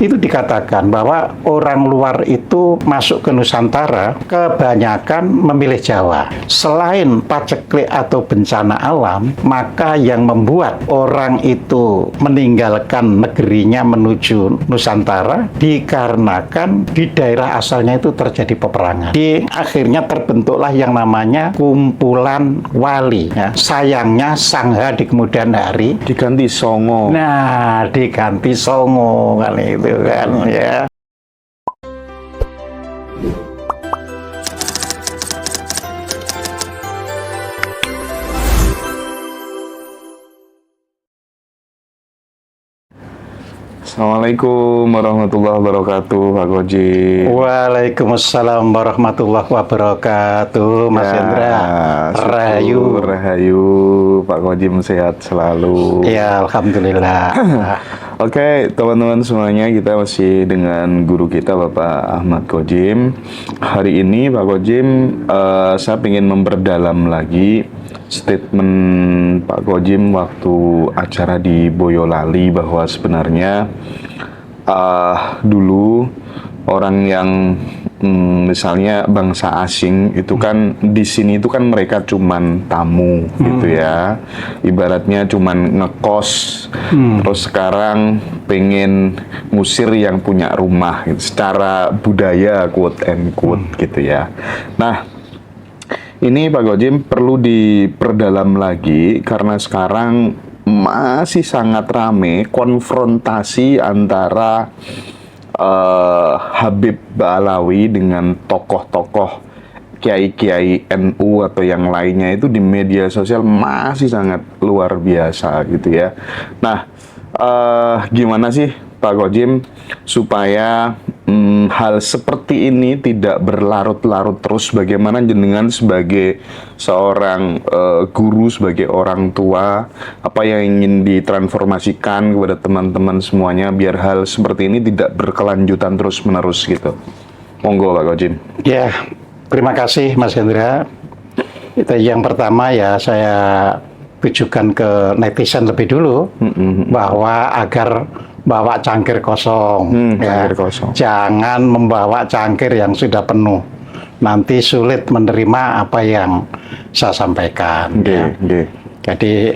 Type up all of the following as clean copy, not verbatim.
itu dikatakan bahwa orang luar itu masuk ke Nusantara kebanyakan memilih Jawa. Selain paceklik atau bencana alam, maka yang membuat orang itu meninggalkan negerinya menuju Nusantara dikarenakan di daerah asalnya itu terjadi peperangan. Di akhirnya terbentuklah yang namanya kumpulan wali. Ya. Sayangnya Sangha di kemudian hari diganti Songo. Nah, diganti Songo kan itu kan ya. Assalamualaikum warahmatullahi wabarakatuh, Pak Koji. Waalaikumsalam warahmatullahi wabarakatuh, Mas Hendra. Rahayu, Pak Koji sehat selalu. Ya, alhamdulillah. Oke, teman-teman semuanya, kita masih dengan guru kita Bapak Ahmad Kojim. Hari ini Pak Kojim, saya ingin memperdalam lagi statement Pak Kojim waktu acara di Boyolali bahwa sebenarnya dulu orang yang misalnya bangsa asing itu kan di sini itu kan mereka cuman tamu gitu ya, ibaratnya cuman ngekos, terus sekarang pengen ngusir yang punya rumah gitu, secara budaya quote and quote gitu ya. Nah, ini Pak Kojim perlu diperdalam lagi karena sekarang masih sangat rame konfrontasi antara Habib Ba'alawi dengan tokoh-tokoh kiai-kiai NU atau yang lainnya itu di media sosial masih sangat luar biasa gitu ya. Nah, gimana sih Pak Kojim supaya hal seperti ini tidak berlarut-larut terus? Bagaimana jenengan sebagai seorang guru, sebagai orang tua, apa yang ingin ditransformasikan kepada teman-teman semuanya biar hal seperti ini tidak berkelanjutan terus-menerus gitu? Monggo Pak Kojim. Ya, terima kasih Mas Hendra. Itu yang pertama ya, saya tujukan ke netizen lebih dulu bahwa agar bawa cangkir kosong, cangkir kosong. Jangan membawa cangkir yang sudah penuh. Nanti sulit menerima apa yang saya sampaikan. Jadi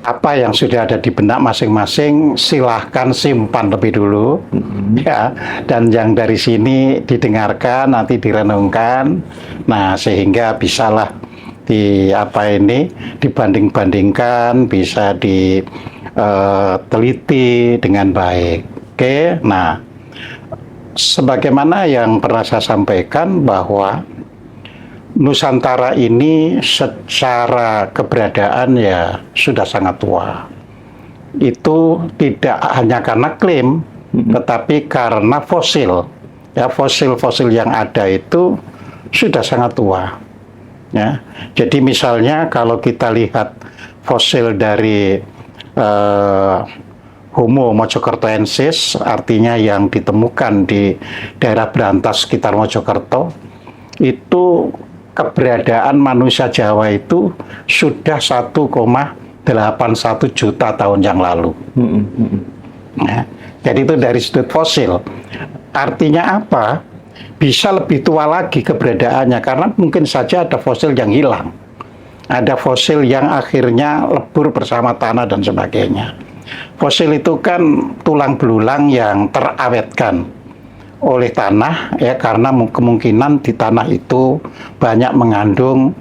apa yang sudah ada di benak masing-masing silahkan simpan lebih dulu, ya. Dan yang dari sini didengarkan, nanti direnungkan. Nah, sehingga bisalah dibanding-bandingkan, bisa diteliti dengan baik. Oke, nah, sebagaimana yang pernah saya sampaikan bahwa Nusantara ini secara keberadaan ya sudah sangat tua. Itu tidak hanya karena klaim, tetapi karena fosil. Ya, fosil-fosil yang ada itu sudah sangat tua. Ya, jadi misalnya kalau kita lihat fosil dari Homo mojokertoensis, artinya yang ditemukan di daerah Brantas sekitar Mojokerto, itu keberadaan manusia Jawa itu sudah 1,81 juta tahun yang lalu. Ya, jadi itu dari sudut fosil. Artinya apa? Bisa lebih tua lagi keberadaannya karena mungkin saja ada fosil yang hilang. Ada fosil yang akhirnya lebur bersama tanah dan sebagainya. Fosil itu kan tulang belulang yang terawetkan oleh tanah ya, karena kemungkinan di tanah itu banyak mengandung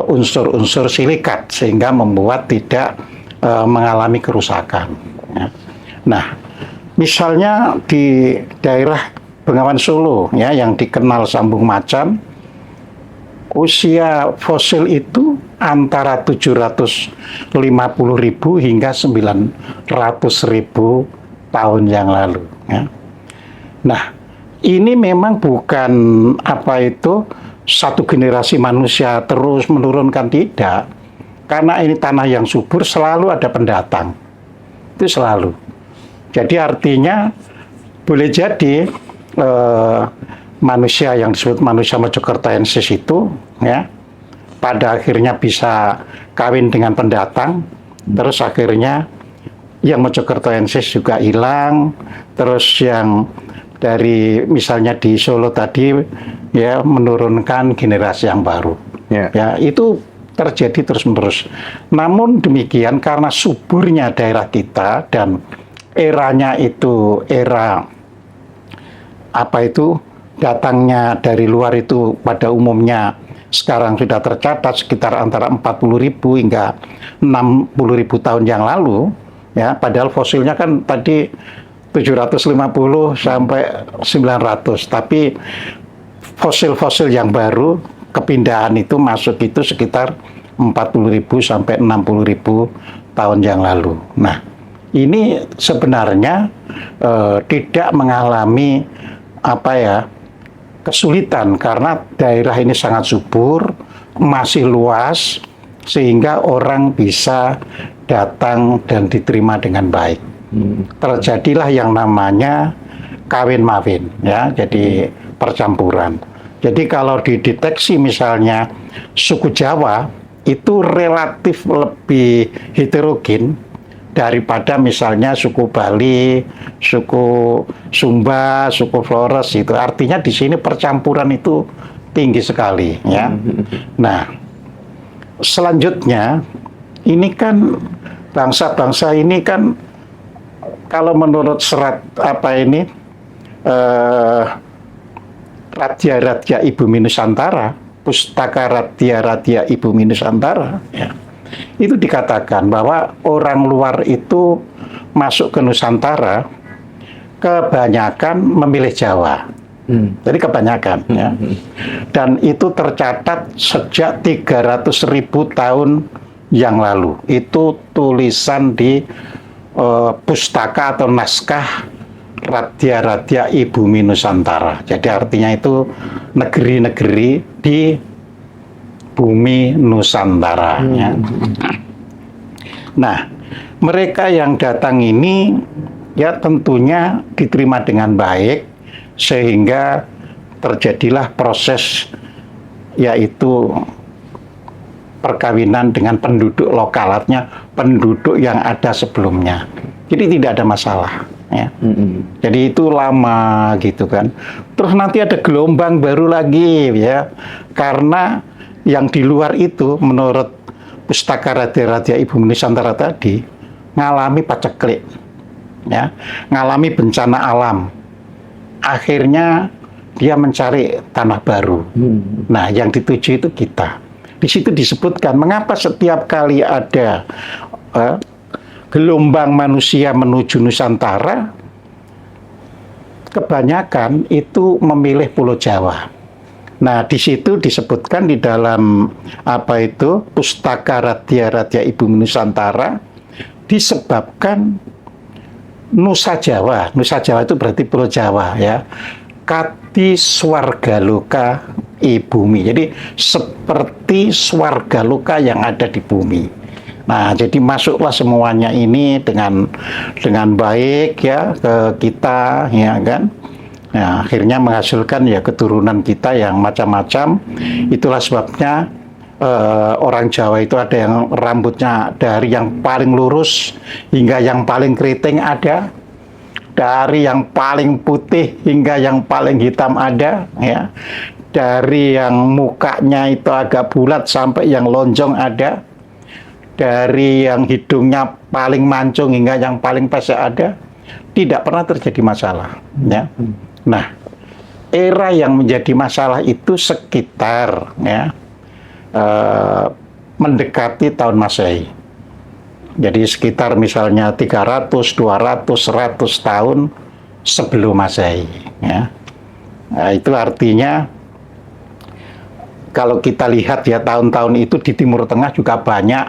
unsur-unsur silikat sehingga membuat tidak mengalami kerusakan ya. Nah, misalnya di daerah Bengawan Solo ya, yang dikenal Sambung Macan, usia fosil itu antara 750.000 hingga 900.000 tahun yang lalu ya. Nah, ini memang bukan satu generasi manusia terus menurunkan, tidak. Karena ini tanah yang subur, selalu ada pendatang. Itu selalu. Jadi artinya boleh jadi manusia yang disebut manusia mojokertoensis itu ya pada akhirnya bisa kawin dengan pendatang, terus akhirnya yang Mojokertoensis juga hilang, terus yang dari misalnya di Solo tadi ya menurunkan generasi yang baru. Ya, itu terjadi terus-menerus. Namun demikian karena suburnya daerah kita dan eranya itu era apa itu datangnya dari luar itu pada umumnya sekarang sudah tercatat sekitar antara 40.000 hingga 60.000 tahun yang lalu ya, padahal fosilnya kan tadi 750 sampai 900, tapi fosil-fosil yang baru kepindahan itu masuk itu sekitar 40.000 sampai 60.000 tahun yang lalu. Nah, ini sebenarnya tidak mengalami apa ya kesulitan karena daerah ini sangat subur, masih luas sehingga orang bisa datang dan diterima dengan baik. Terjadilah yang namanya kawin mawin ya, jadi percampuran. Jadi kalau dideteksi misalnya suku Jawa itu relatif lebih heterogen daripada misalnya suku Bali, suku Sumba, suku Flores itu. Artinya di sini percampuran itu tinggi sekali ya. Nah, selanjutnya ini kan bangsa-bangsa ini kan kalau menurut serat apa ini Radya Ibumi Nusantara, Pustaka Radya Ibumi Nusantara ya, itu dikatakan bahwa orang luar itu masuk ke Nusantara kebanyakan memilih Jawa. Jadi kebanyakan ya. Dan itu tercatat sejak 300.000 tahun yang lalu. Itu tulisan di pustaka atau naskah Radya Ibumi Nusantara. Jadi artinya itu negeri-negeri di bumi Nusantara ya. Nah, mereka yang datang ini ya tentunya diterima dengan baik sehingga terjadilah proses yaitu perkawinan dengan penduduk lokal, artinya penduduk yang ada sebelumnya. Jadi tidak ada masalah ya. Jadi itu lama gitu kan. Terus nanti ada gelombang baru lagi ya. Karena yang di luar itu menurut Pustaka Radya Ibumi Nusantara tadi ngalami paceklik ya, ngalami bencana alam. Akhirnya dia mencari tanah baru. Nah, yang dituju itu kita. Di situ disebutkan mengapa setiap kali ada gelombang manusia menuju Nusantara, kebanyakan itu memilih Pulau Jawa. Nah, di situ disebutkan di dalam apa itu Pustaka Radya Ibumi Nusantara disebabkan Nusa Jawa itu berarti Pulau Jawa ya. Kati swargaloka ibumi. Jadi seperti swargaloka yang ada di bumi. Nah, jadi masuklah semuanya ini dengan baik ya ke kita ya kan. Nah, akhirnya menghasilkan ya keturunan kita yang macam-macam. Itulah sebabnya orang Jawa itu ada yang rambutnya dari yang paling lurus hingga yang paling keriting ada, dari yang paling putih hingga yang paling hitam ada ya, dari yang mukanya itu agak bulat sampai yang lonjong ada, dari yang hidungnya paling mancung hingga yang paling pesek ada. Tidak pernah terjadi masalah ya. Nah, era yang menjadi masalah itu sekitar ya mendekati tahun Masehi. Jadi sekitar misalnya 300, 200, 100 tahun sebelum Masehi ya. Nah, itu artinya kalau kita lihat ya tahun-tahun itu di Timur Tengah juga banyak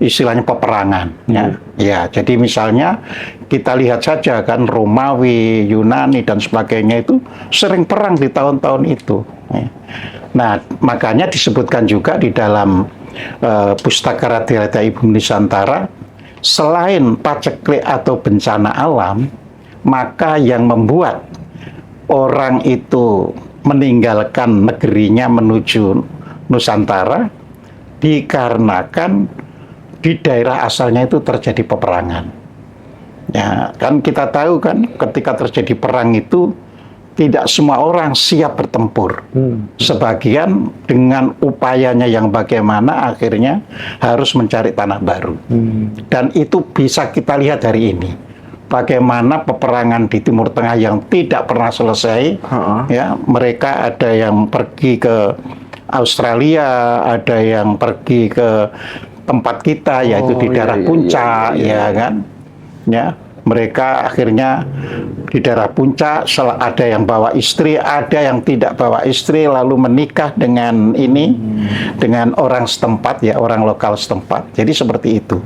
istilahnya peperangan ya. Ya, jadi misalnya kita lihat saja kan Romawi, Yunani dan sebagainya itu sering perang di tahun-tahun itu ya. Nah, makanya disebutkan juga di dalam Pustaka Radya Ibumi Nusantara, selain paceklik atau bencana alam, maka yang membuat orang itu meninggalkan negerinya menuju Nusantara dikarenakan di daerah asalnya itu terjadi peperangan. Ya, kan kita tahu kan ketika terjadi perang itu tidak semua orang siap bertempur. Sebagian dengan upayanya yang bagaimana akhirnya harus mencari tanah baru. Dan itu bisa kita lihat hari ini. Bagaimana peperangan di Timur Tengah yang tidak pernah selesai. Ya, mereka ada yang pergi ke Australia, ada yang pergi ke tempat kita yaitu di daerah puncak, ya kan? Ya, mereka akhirnya di daerah puncak, ada yang bawa istri, ada yang tidak bawa istri, lalu menikah dengan dengan orang setempat, ya, orang lokal setempat. Jadi seperti itu.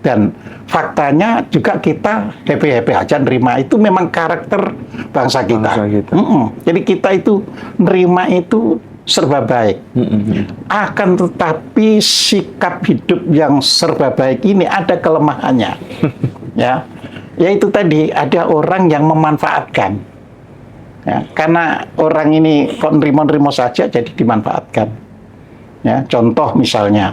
Dan faktanya juga kita happy-happy aja nerima, itu memang karakter bangsa kita. Jadi kita itu nerima itu serba baik. Akan tetapi sikap hidup yang serba baik ini ada kelemahannya. Ya, yaitu tadi ada orang yang memanfaatkan. Ya, karena orang ini kok nerimo-nerimo saja jadi dimanfaatkan. Ya, contoh misalnya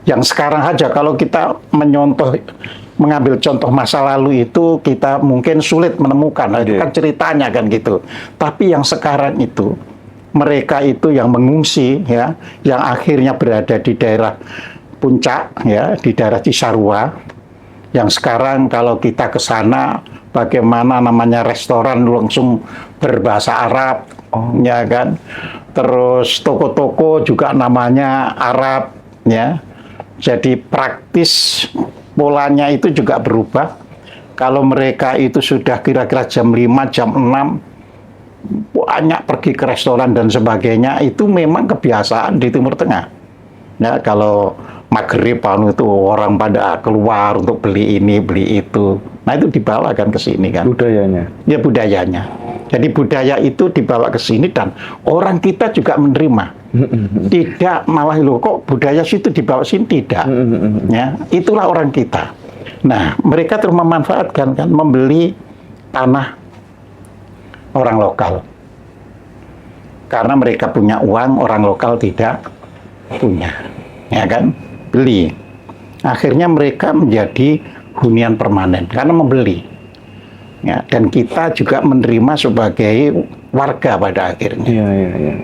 yang sekarang aja kalau kita mengambil contoh masa lalu itu kita mungkin sulit menemukan. Itu kan ceritanya kan gitu. Tapi yang sekarang itu mereka itu yang mengungsi, ya, yang akhirnya berada di daerah puncak, ya, di daerah Cisarua, yang sekarang kalau kita ke sana, bagaimana namanya restoran langsung berbahasa Arab, ya kan, terus toko-toko juga namanya Arab, ya, jadi praktis polanya itu juga berubah. Kalau mereka itu sudah kira-kira jam 5, jam 6, banyak pergi ke restoran dan sebagainya, itu memang kebiasaan di Timur Tengah. Ya, kalau maghrib itu orang pada keluar untuk beli ini, beli itu. Nah, itu dibawa kan ke sini kan. Budayanya. Ya, budayanya. Jadi budaya itu dibawa ke sini dan orang kita juga menerima. Tidak malah loh kok budaya situ dibawa sini, tidak. Ya, itulah orang kita. Nah, mereka terus memanfaatkan kan, membeli tanah orang lokal. Karena mereka punya uang, orang lokal tidak punya. Ya kan? Beli. Akhirnya mereka menjadi hunian permanen karena membeli. Ya, dan kita juga menerima sebagai warga pada akhirnya.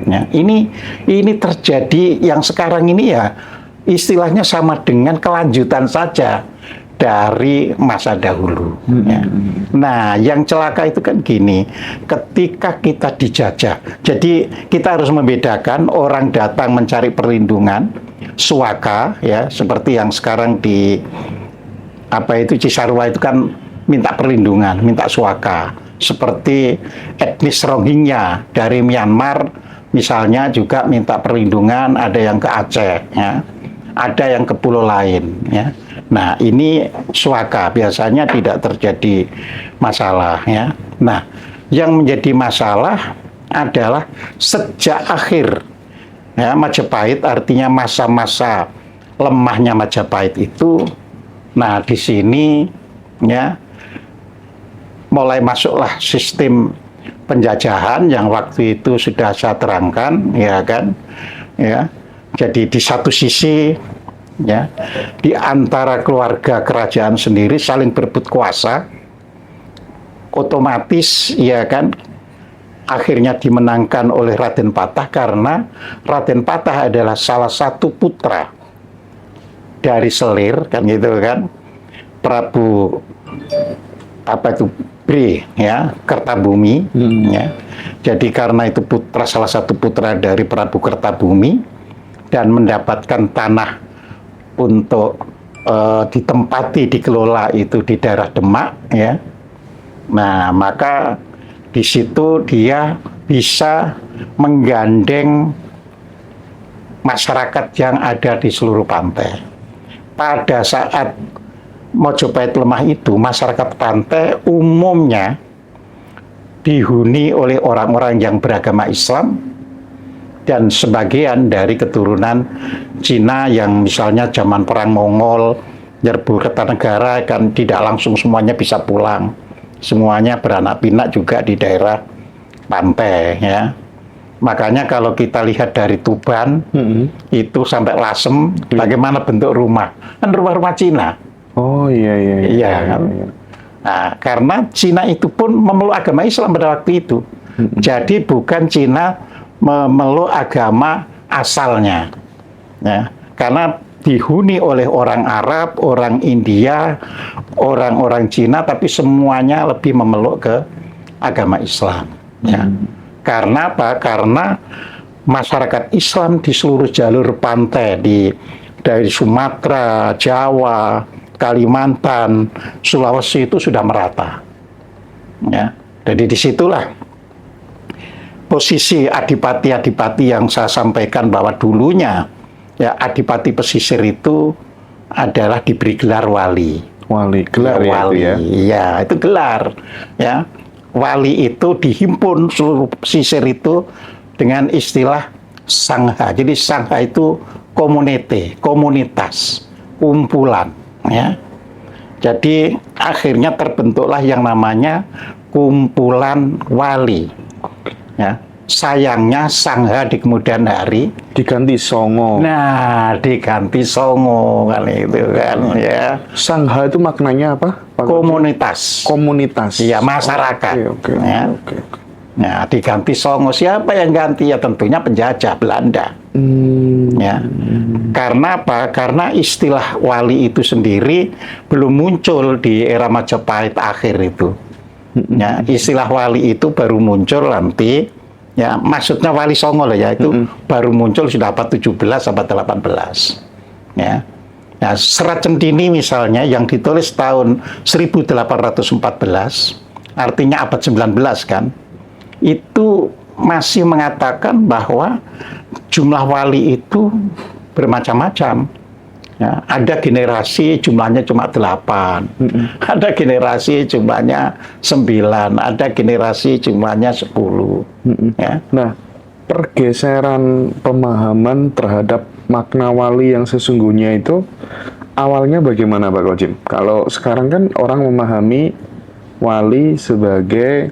Ya, ini terjadi yang sekarang ini, ya istilahnya sama dengan kelanjutan saja dari masa dahulu. Ya. Nah, yang celaka itu kan gini, ketika kita dijajah, jadi kita harus membedakan orang datang mencari perlindungan, suaka, ya, seperti yang sekarang di Cisarua itu kan minta perlindungan, minta suaka. Seperti etnis Rohingya dari Myanmar misalnya juga minta perlindungan, ada yang ke Aceh, ya, ada yang ke pulau lain, ya. Nah, ini suaka biasanya tidak terjadi masalah, ya. Nah, yang menjadi masalah adalah sejak akhir, ya, Majapahit, artinya masa-masa lemahnya Majapahit itu. Nah, di sini, ya, mulai masuklah sistem penjajahan yang waktu itu sudah saya terangkan, ya kan, ya. Jadi di satu sisi, ya, di antara keluarga kerajaan sendiri saling berebut kuasa, otomatis, ya kan, akhirnya dimenangkan oleh Raden Patah karena Raden Patah adalah salah satu putra dari Selir, kan gitu kan, Prabu Bre, ya, Kertabumi, ya. Jadi karena itu salah satu putra dari Prabu Kertabumi dan mendapatkan tanah untuk ditempati, dikelola itu di daerah Demak, ya. Nah, maka di situ dia bisa menggandeng masyarakat yang ada di seluruh pantai. Pada saat Mojopahit lemah itu, masyarakat pantai umumnya dihuni oleh orang-orang yang beragama Islam dan sebagian dari keturunan Cina yang misalnya zaman perang Mongol nyerbu Kertanegara kan tidak langsung semuanya bisa pulang. Semuanya beranak pinak juga di daerah pantai, ya. Makanya kalau kita lihat dari Tuban itu sampai Lasem, bagaimana bentuk rumah? Kan rumah-rumah Cina. Oh iya. Kan? Nah, karena Cina itu pun memeluk agama Islam pada waktu itu. Jadi bukan Cina memeluk agama asalnya. Ya, karena dihuni oleh orang Arab, orang India, orang-orang Cina, tapi semuanya lebih memeluk ke agama Islam. Ya. Karena apa? Karena masyarakat Islam di seluruh jalur pantai dari Sumatera, Jawa, Kalimantan, Sulawesi itu sudah merata. Ya. Jadi disitulah posisi adipati-adipati yang saya sampaikan bahwa dulunya ya adipati pesisir itu adalah diberi gelar wali. Wali, gelar ya, wali. itu ya. Iya, itu gelar. Ya, wali itu dihimpun seluruh pesisir itu dengan istilah sangha. Jadi sangha itu komunite, komunitas, kumpulan. Ya. Jadi akhirnya terbentuklah yang namanya kumpulan wali. Ya, sayangnya sangha di kemudian hari Diganti songo. nah diganti songo kali itu kan ya. Sangha itu maknanya apa, Pak Koji? Komunitas. Komunitas. Iya, masyarakat. Oke. Ya. Nah, diganti songo. Siapa yang ganti? Ya tentunya penjajah Belanda. Ya. Karena apa? Karena istilah wali itu sendiri belum muncul di era Majapahit akhir itu. Ya, istilah wali itu baru muncul nanti, ya maksudnya wali songo lah ya, itu baru muncul sudah abad 17 abad 18. Ya. Nah, Serat Centini misalnya yang ditulis tahun 1814, artinya abad 19 kan, itu masih mengatakan bahwa jumlah wali itu bermacam-macam. Ya, ada generasi jumlahnya cuma 8, ada generasi jumlahnya 9, ada generasi jumlahnya 10. Ya. Nah, pergeseran pemahaman terhadap makna wali yang sesungguhnya itu awalnya bagaimana, Pak Kojim? Kalau sekarang kan orang memahami wali sebagai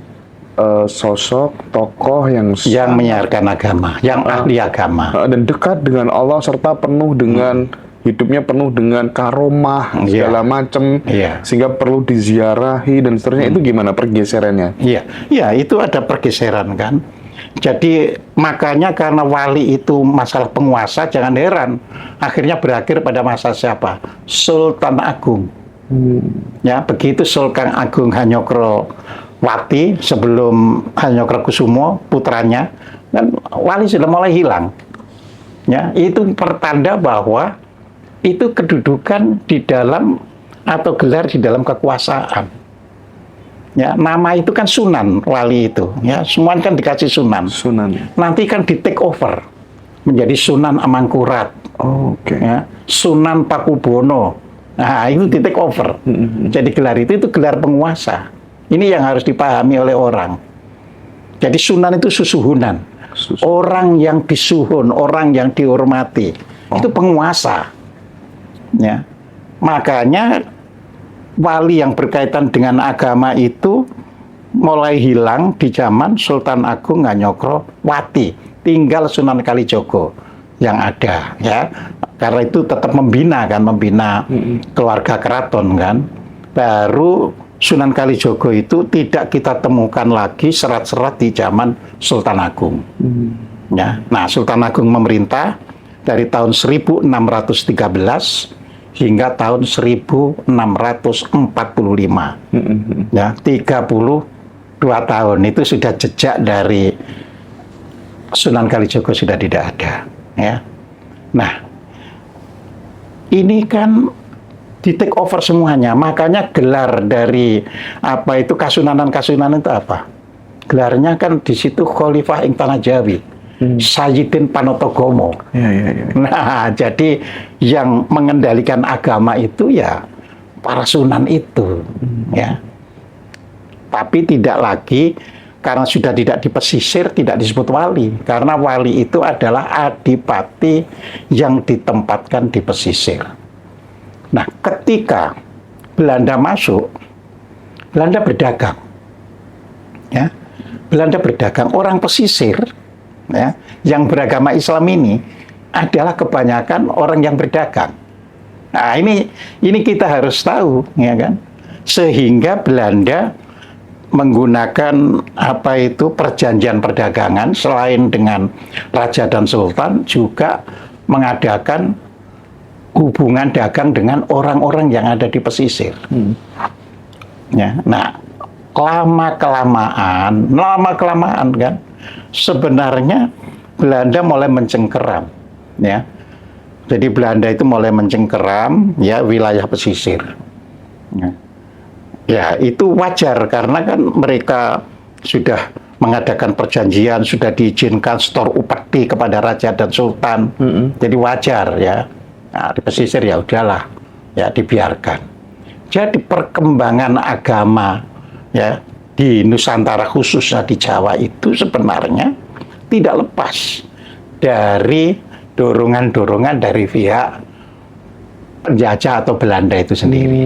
sosok tokoh yang menyiarkan agama, yang ahli agama, dan dekat dengan Allah serta penuh dengan hidupnya penuh dengan karomah segala macam, sehingga perlu diziarahi dan seterusnya. Itu gimana pergeserannya? Iya, itu ada pergeseran kan. Jadi makanya karena wali itu masalah penguasa, jangan heran akhirnya berakhir pada masa siapa? Sultan Agung. Ya, begitu Sultan Agung Hanyokro Wati sebelum Hanyokrokusumo putranya, kan wali sudah mulai hilang. Ya, itu pertanda bahwa itu kedudukan di dalam atau gelar di dalam kekuasaan. Ya, nama itu kan Sunan wali itu. Ya, semuanya kan dikasih Sunan. Sunan. Nanti kan di take over menjadi Sunan Amangkurat. Ya, Sunan Pakubono. Nah, itu di take over. Jadi gelar itu gelar penguasa. Ini yang harus dipahami oleh orang. Jadi Sunan itu susuhunan. Orang yang disuhun, orang yang dihormati. Itu penguasa. Ya. Makanya wali yang berkaitan dengan agama itu mulai hilang di zaman Sultan Agung Hanyokro Wati. Tinggal Sunan Kalijogo yang ada, ya. Karena itu tetap membina keluarga keraton kan. Baru Sunan Kalijogo itu tidak kita temukan lagi serat-serat di zaman Sultan Agung. Ya. Nah, Sultan Agung memerintah dari tahun 1613 hingga tahun 1645. Ya, 32 tahun itu sudah jejak dari Sunan Kalijogo sudah tidak ada, ya. Nah, ini kan di take over semuanya, makanya gelar dari apa itu kasunanan itu apa? Gelarnya kan di situ Khalifah ing Tanah Jawi. Sayyidin Panotogomo. Nah, jadi yang mengendalikan agama itu ya para sunan itu, ya. Tapi tidak lagi karena sudah tidak di pesisir tidak disebut wali, karena wali itu adalah adipati yang ditempatkan di pesisir. Nah, ketika Belanda masuk, Belanda berdagang, ya. Belanda berdagang, orang pesisir. Ya, yang beragama Islam ini adalah kebanyakan orang yang berdagang. Nah, ini kita harus tahu, ya kan? sehingga Belanda menggunakan perjanjian perdagangan selain dengan raja dan sultan juga mengadakan hubungan dagang dengan orang-orang yang ada di pesisir. Ya, nah lama kelamaan kan sebenarnya Belanda mulai mencengkeram, ya. Jadi Belanda itu mulai mencengkeram ya wilayah pesisir. Ya, itu wajar karena kan mereka sudah mengadakan perjanjian, sudah diizinkan setor upeti kepada raja dan sultan. Jadi wajar ya. Nah, di pesisir ya udahlah, ya dibiarkan. Jadi perkembangan agama ya di Nusantara khususnya di Jawa itu sebenarnya tidak lepas dari dorongan-dorongan dari pihak penjajah atau Belanda itu sendiri.